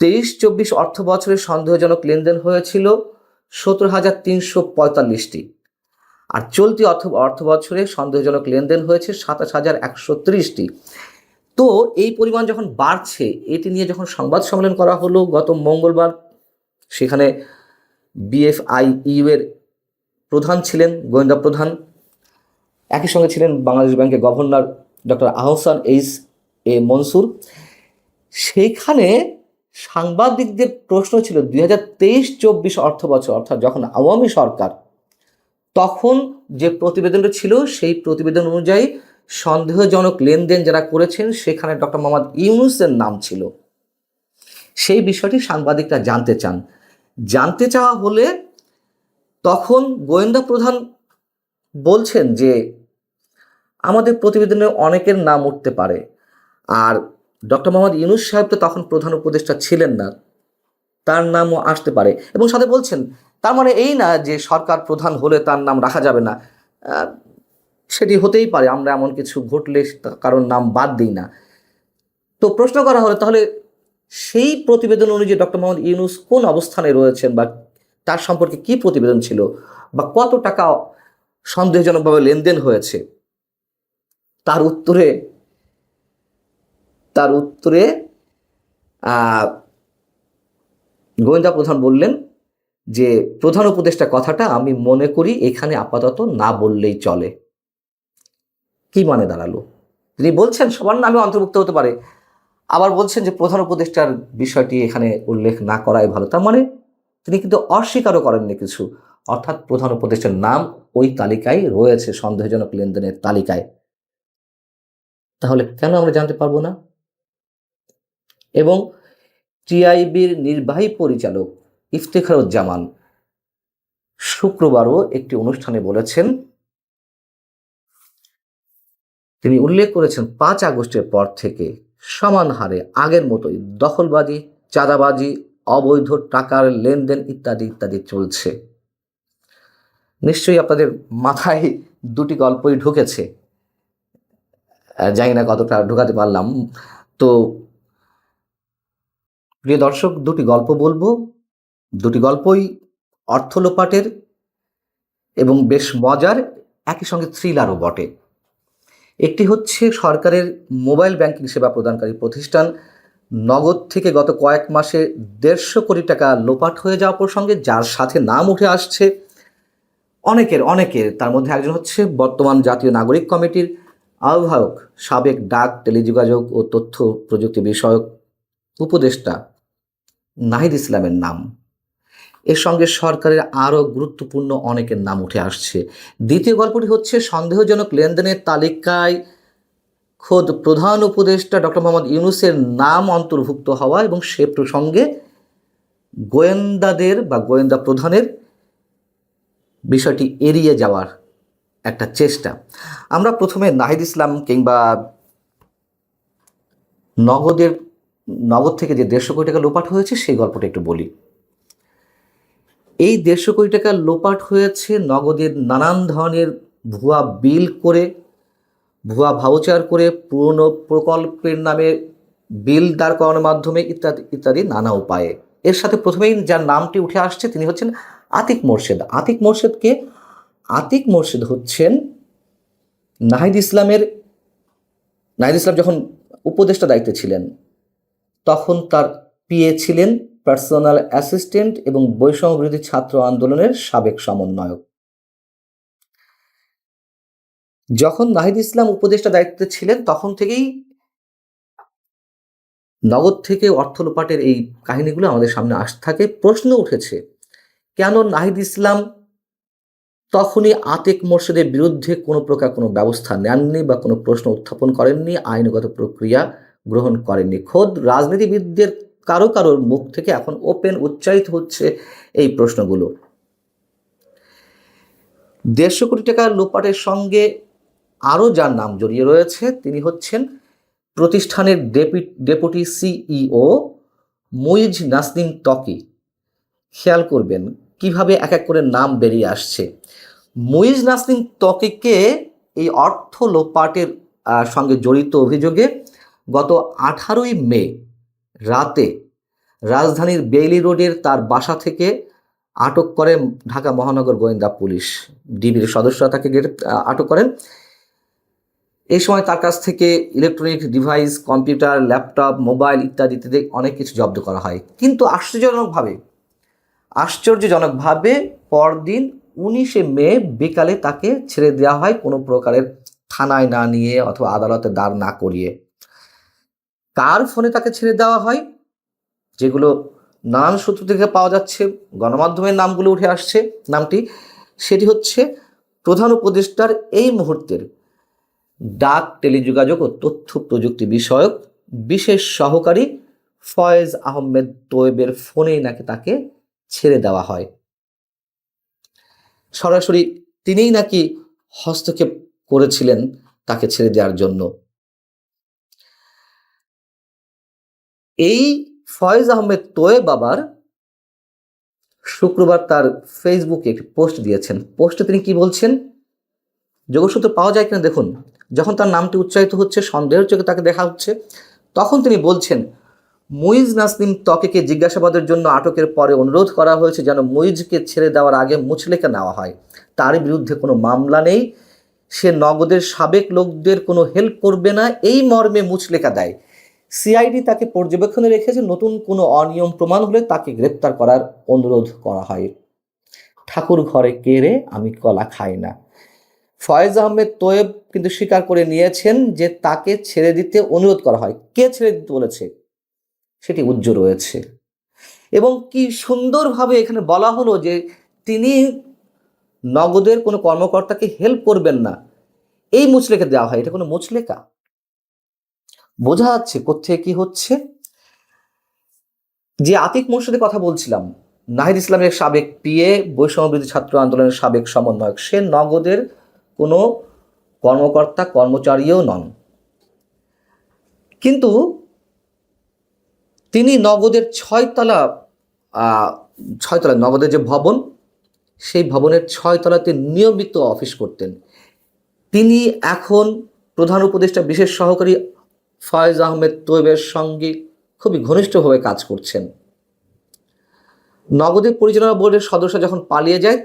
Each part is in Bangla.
23-24 অর্থ বছরে সন্দেহজনক লেনদেন হয়েছিল 17,345টি, আর চলতি অর্থ বছরে সন্দেহজনক লেনদেন হয়েছে 27,130টি। তো এই পরিমাণ যখন বাড়ছে, এটি নিয়ে যখন সংবাদ সম্মেলন করা হলো গত মঙ্গলবার, সেখানে বিএফআইইউ এর প্রধান ছিলেন, গোয়েন্দা প্রধান, একই সঙ্গে ছিলেন বাংলাদেশ ব্যাংকের governor doctor Ahsan H A Mansur. সেইখানে সাংবাদিকদের প্রশ্ন ছিল 2023-24 অর্থ বছর, অর্থাৎ যখন আওয়ামী সরকার, তখন যে প্রতিবেদনটা ছিল সেই প্রতিবেদন অনুযায়ী সন্দেহজনক লেনদেন যারা করেছেন সেখানে ডক্টর মোহাম্মদ ইউনূসের নাম ছিল। সেই বিষয়টি সাংবাদিকরা জানতে চাওয়া হলে তখন গোয়েন্দা প্রধান বলছেন যে আমাদের প্রতিবেদনে অনেকের নাম উঠতে পারে, আর ডক্টর মোহাম্মদ ইউনূস সাহেব তো তখন প্রধান উপদেষ্টা ছিলেন না, তার নামও আসতে পারে। এবং সাথে বলছেন তার মানে এই না যে সরকার প্রধান হলে তার নাম রাখা যাবে না, সেটি হতেই পারে, আমরা এমন কিছু ঘটলে কারোর নাম বাদ দিই না। তো প্রশ্ন করা হলো তাহলে সেই প্রতিবেদন অনুযায়ী ডক্টর মোহাম্মদ ইউনূস কোন অবস্থানে রয়েছেন, বা তার সম্পর্কে কি প্রতিবেদন ছিল, বা কত টাকা সন্দেহজনকভাবে লেনদেন হয়েছে, তার উত্তরে গোয়েন্দা প্রধান বললেন যে প্রধান উপদেষ্টা কথাটা আমি মনে করি এখানে আপাতত না বললেই চলে। কি মানে দাঁড়ালো? তিনি বলছেন সবার নামে অন্তর্ভুক্ত হতে পারে, আবার বলছেন যে প্রধান উপদেষ্টার বিষয়টি এখানে উল্লেখ না করাই ভালো। তার মানে তিনি কিন্তু অস্বীকারও করেননি কিছু, অর্থাৎ প্রধান উপদেষ্টার নাম ওই তালিকায় রয়েছে, সন্দেহজনক লেনদেনের তালিকায়। তাহলে কেন আমরা জানতে পারবো না? এবং টিআইবির নির্বাহী পরিচালক ইফতেখারুজ্জামান শুক্রবারও একটি অনুষ্ঠানে বলেছেন, তিনি উল্লেখ করেছেন 5 আগস্টের পর থেকে সমান হারে আগের মতোই দখলবাজি, চাঁদাবাজি, অবৈধ টাকার লেনদেন ইত্যাদি ইত্যাদি চলছে। নিশ্চয়ই আপনাদের মাথায় দুটি গল্পই ঢুকেছে, জানি না কতটা ঢুকাতে পারলাম। তো প্রিয় দর্শক, দুটি গল্প বলবো, দুটি গল্পই অর্থ লোপাটের এবং বেশ মজার, একই সঙ্গে থ্রিলারও বটে। একটি হচ্ছে সরকারের মোবাইল ব্যাংকিং সেবা প্রদানকারী প্রতিষ্ঠান নগদ থেকে গত কয়েক মাসে 150 কোটি টাকা লোপাট হয়ে যাওয়া প্রসঙ্গে, যার সাথে নাম উঠে আসছে অনেকের। তার মধ্যে একজন হচ্ছে বর্তমান জাতীয় নাগরিক কমিটির আহ্বায়ক, সাবেক ডাক, টেলিযোগাযোগ ও তথ্য প্রযুক্তি বিষয়ক উপদেষ্টা নাহিদ ইসলামের নাম। এর সঙ্গে সরকারের আরও গুরুত্বপূর্ণ অনেকের নাম উঠে আসছে। দ্বিতীয় গল্পটি হচ্ছে সন্দেহজনক লেনদেনের তালিকায় খোদ প্রধান উপদেষ্টা ডক্টর মোহাম্মদ ইউনূসের নাম অন্তর্ভুক্ত হওয়া এবং সে প্রসঙ্গে গোয়েন্দাদের বা গোয়েন্দা প্রধানের বিষয়টি এড়িয়ে যাওয়ার একটা চেষ্টা। আমরা প্রথমে নাহিদ ইসলাম কিংবা নগদ থেকে যে 150 কোটি টাকা লোপাট হয়েছে সেই গল্পটা একটু বলি। এই 150 কোটি টাকা লোপাট হয়েছে নগদের নানান ধরনের ভুয়া বিল করে, ভুয়া ভাউচার করে, পুরনো প্রকল্পের নামে বিল দাঁড় করানোর মাধ্যমে ইত্যাদি ইত্যাদি নানা উপায়ে। এর সাথে প্রথমেই যার নামটি উঠে আসছে তিনি হচ্ছেন আতিক মোর্শেদ। আতিক মোর্শেদ হচ্ছেন নাহিদ ইসলাম যখন উপদেষ্টা দায়িত্বে ছিলেন তখন তার পিএ ছিলেন, পার্সোনাল অ্যাসিস্ট্যান্ট এবং বৈষম্য বিরোধী ছাত্র আন্দোলনের সাবেক সমন্বয়ক। যখন নাহিদ ইসলাম উপদেষ্টা দায়িত্বে ছিলেন তখন থেকেই নগদ থেকে অর্থ লোপাটের এই কাহিনীগুলো আমাদের সামনে আসতে থাকে। প্রশ্ন উঠেছে কেন নাহিদ ইসলাম তখনই আতিক মোর্শেদের বিরুদ্ধে কোনো প্রকার কোনো ব্যবস্থা নেননি বা কোনো প্রশ্ন উত্থাপন করেননি, আইনগত প্রক্রিয়া গ্রহণ করেননি। খোদ রাজনীতিবিদদের কারোর মুখ থেকে এখন ওপেন উচ্চারিত হচ্ছে এই প্রশ্নগুলো। 150 কোটি টাকা লোপাটের সঙ্গে আরও যার নাম জড়িয়ে রয়েছে তিনি হচ্ছেন প্রতিষ্ঠানের ডেপুটি সিইও মুইজ নাসনিন ত্বকী। খেয়াল করবেন কিভাবে এক এক করে নাম বেরিয়ে আসছে। মুইজ নাসনিন ত্বকীকে এই অর্থ লোপাটের সঙ্গে জড়িত অভিযোগে গত 18ই মে রাতে রাজধানীর বেইলি রোডের তার বাসা থেকে আটক করে ঢাকা মহানগর গোয়েন্দা পুলিশ। ডিবির সদস্যরা তাকে আটক করেন। এই সময় তার কাছ থেকে electronic device, computer, laptop, mobile ইত্যাদি ইত্যাদি অনেক কিছু জব্দ করা হয়। কিন্তু আশ্চর্যজনকভাবে পরদিন 19শে মে বিকালে তাকে ছেড়ে দেওয়া হয়, কোনো প্রকারের থানায় না নিয়ে অথবা আদালতে দাঁড় না করিয়ে। কার ফোনে তাকে ছেড়ে দেওয়া হয়, যেগুলো নানান সূত্র থেকে পাওয়া যাচ্ছে, গণমাধ্যমের নামগুলো উঠে আসছে, সেটি হচ্ছে প্রধান উপদেষ্টার এই মুহূর্তের ডাক, টেলিযোগাযোগ ও তথ্য প্রযুক্তি বিষয়ক বিশেষ সহকারী ফয়েজ আহমেদ তোয়েবের ফোনেই নাকি তাকে ছেড়ে দেওয়া হয়। সরাসরি তিনিই নাকি হস্তক্ষেপ করেছিলেন তাকে ছেড়ে দেওয়ার জন্য। এই ফয়েজ আহমেদ তোয়েব আবার শুক্রবার তার ফেসবুকে একটি পোস্ট দিয়েছেন। পোস্টে তিনি কি বলছেন, যোগসূত্র পাওয়া যায় কিনা দেখুন। যখন তার নামটি উচ্চারিত হচ্ছে, সন্দেহের চোখে তাকে দেখা হচ্ছে, তখন তিনি বলছেন, মুইজ নাসনিম ত্বকীকে জিজ্ঞাসাবাদের জন্য আটকের পরে অনুরোধ করা হয়েছে যেন মুইজকে ছেড়ে দেওয়ার আগে মুচলেকা নেওয়া হয়। তার বিরুদ্ধে কোনো মামলা নেই, সে নগদের সাবেক লোকদের কোনো হেল্প করবে না, এই মর্মে মুচলেকা দেয়। সিআইডি তাকে পর্যবেক্ষণে রেখেছে, নতুন কোনো অনিয়ম প্রমাণ হলে তাকে গ্রেপ্তার করার অনুরোধ করা হয়। ঠাকুর ঘরে কেড়ে আমি কলা খাই না। ফয়েজ আহমেদ তোয়েব কিন্তু স্বীকার করে নিয়েছেন যে তাকে ছেড়ে দিতে অনুরোধ করা হয়। কে ছেড়ে দিতে বলেছে সেটি উজ্জ্বল রয়েছে, এবং কি সুন্দরভাবে এখানে বলা হলো যে তিনি নগদের কোনো কর্মকর্তাকে হেল্প করবেন না, এই মুচলেখা দেওয়া হয়। এটা কোনো মুচলেখা? বোঝা যাচ্ছে কোথায় কি হচ্ছে। যে আতিক মোর্শেদের কথা বলছিলাম, নাহিদ ইসলামের সাবেক পিএ, বৈষম্যবিরোধী ছাত্র আন্দোলনের সাবেক সমন্বয়ক, সে নগদের কোনো কর্মকর্তা কর্মচারীও নন, কিন্তু তিনি নগদের ছয়তলা নগদের যে ভবন, সেই ভবনের 6 তলাতে নিয়মিত অফিস করতেন। তিনি এখন প্রধান উপদেষ্টা বিশেষ সহকারী ফয়েজ আহমেদ তোয়েবের সঙ্গে খুবই ঘনিষ্ঠভাবে কাজ করছেন। নগদের পরিচালনা বোর্ডের সদস্য যখন পালিয়ে যায়,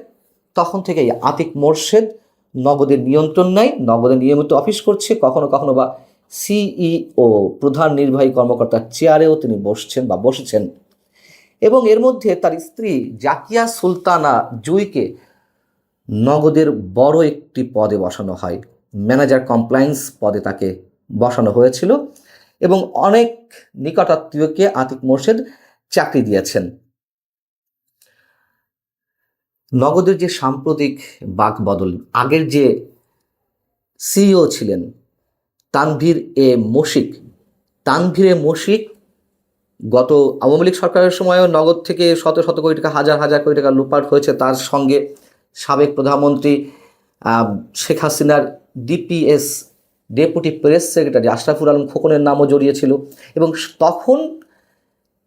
তখন থেকেই আতিক মোর্শেদ নগদের নিয়ন্ত্রণ নেয়, নগদে নিয়মিত অফিস করছে, কখনো কখনো বা সিইও প্রধান নির্বাহী কর্মকর্তার চেয়ারেও তিনি বসেছেন। এবং এর মধ্যে তার স্ত্রী জাকিয়া সুলতানা জুইকে নগদের বড় একটি পদে বসানো হয়, ম্যানেজার কমপ্লায়েন্স পদে তাকে বসানো হয়েছিল, এবং অনেক নিকটাত্মীয়কে আতিক মোর্শেদ চাকরি দিয়েছেন। নগদের যে সাম্প্রতিক বাকবদল, আগের যে সিইও ছিলেন তানভীর এ মশিক গত আওয়ামী লীগ সরকারের সময়ও নগদ থেকে শত শত কোটি টাকা, হাজার হাজার কোটি টাকা লুটপাট হয়েছে। তার সঙ্গে সাবেক প্রধানমন্ত্রী শেখ হাসিনার DPS, deputy press secretary Ashraful Alam খোকনের নামও জড়িয়েছিল, এবং তখন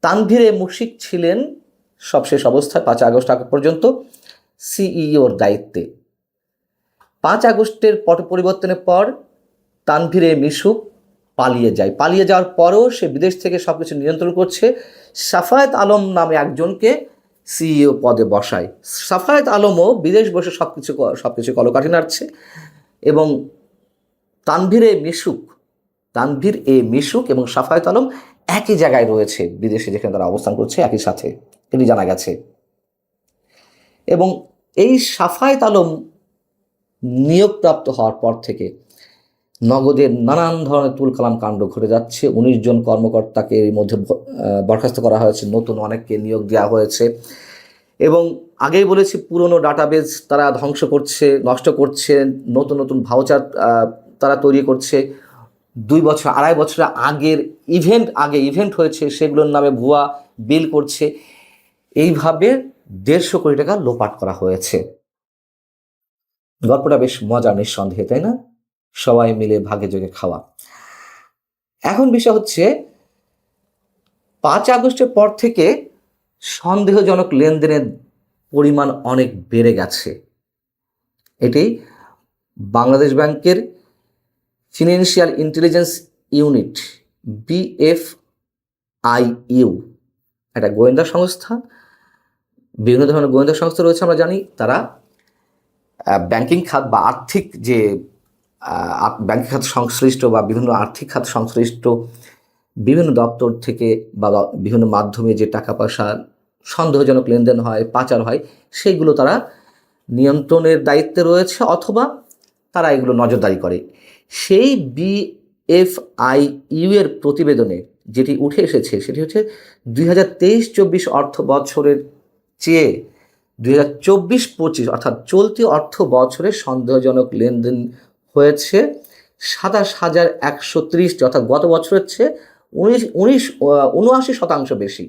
তানভীর এ মশিক ছিলেন সবশেষ অবস্থায় 5 আগস্ট আগ পর্যন্ত সিইওর দায়িত্বে। 5 আগস্টের পট পরিবর্তনের পর তানভীর এ মিশুক পালিয়ে যাওয়ার পরেও সে বিদেশ থেকে সব কিছু নিয়ন্ত্রণ করছে। সাফায়েত আলম নামে একজনকে সিইও পদে বসায়। সাফায়েত আলমও বিদেশ বসে সব কিছু কলকাঠি নাড়ছে, এবং তানভীর এ মিশুক এবং সাফায়েত আলম একই জায়গায় রয়েছে বিদেশে, যেখানে তারা অবস্থান করছে একই সাথে, এটি জানা গেছে। এবং এই সাফায়েত আলম নিয়োগপ্রাপ্ত হওয়ার পর থেকে নগদের নানান ধরনের তুলকালাম কাণ্ড ঘটে যাচ্ছে। 19 জন কর্মকর্তাকে এর মধ্যে বরখাস্ত করা হয়েছে, নতুন অনেককে নিয়োগ দেওয়া হয়েছে, এবং আগেই বলেছি পুরনো ডাটাবেজ তারা ধ্বংস করছে, নষ্ট করছে, নতুন নতুন ভাউচার তারা তৈরি করছে। 2 বছর 2.5 বছর আগের ইভেন্ট হয়েছে সেগুলোর নামে ভুয়া বিল করছে। এইভাবে 150 কোটি টাকা লোপাট করা হয়েছে। গল্পটা বেশ মজার নিঃসন্দেহে, তাই না? সবাই মিলে ভাগে যোগে খাওয়া। এখন বিষয় হচ্ছে 5 আগস্টের পর থেকে সন্দেহজনক লেনদেনের পরিমাণ অনেক বেড়ে গেছে। এটি বাংলাদেশ ব্যাংকের ফিনান্সিয়াল ইন্টেলিজেন্স ইউনিট BFIU একটা গোয়েন্দা সংস্থা, বিভিন্ন ধরনের গোয়েন্দা সংস্থা রয়েছে আমরা জানি, তারা ব্যাংকিং খাত বা আর্থিক যে ব্যাংকিং খাত সংশ্লিষ্ট বা বিভিন্ন আর্থিক খাত সংশ্লিষ্ট বিভিন্ন দপ্তর থেকে বা বিভিন্ন মাধ্যমে যে টাকা পয়সা সন্দেহজনক লেনদেন হয়, পাচার হয়, সেইগুলো তারা নিয়ন্ত্রণের দায়িত্বে রয়েছে অথবা তারা এগুলো নজরদারি করে। সেই BFIU এর প্রতিবেদনে যেটি উঠে এসেছে সেটি হচ্ছে 2023-24 অর্থ বছরের চেয়ে 2024-25 অর্থাৎ চলতি অর্থ বছরে সন্দেহজনক লেনদেন হয়েছে 27,130টি, অর্থাৎ গত বছরের চেয়ে 79% বেশি।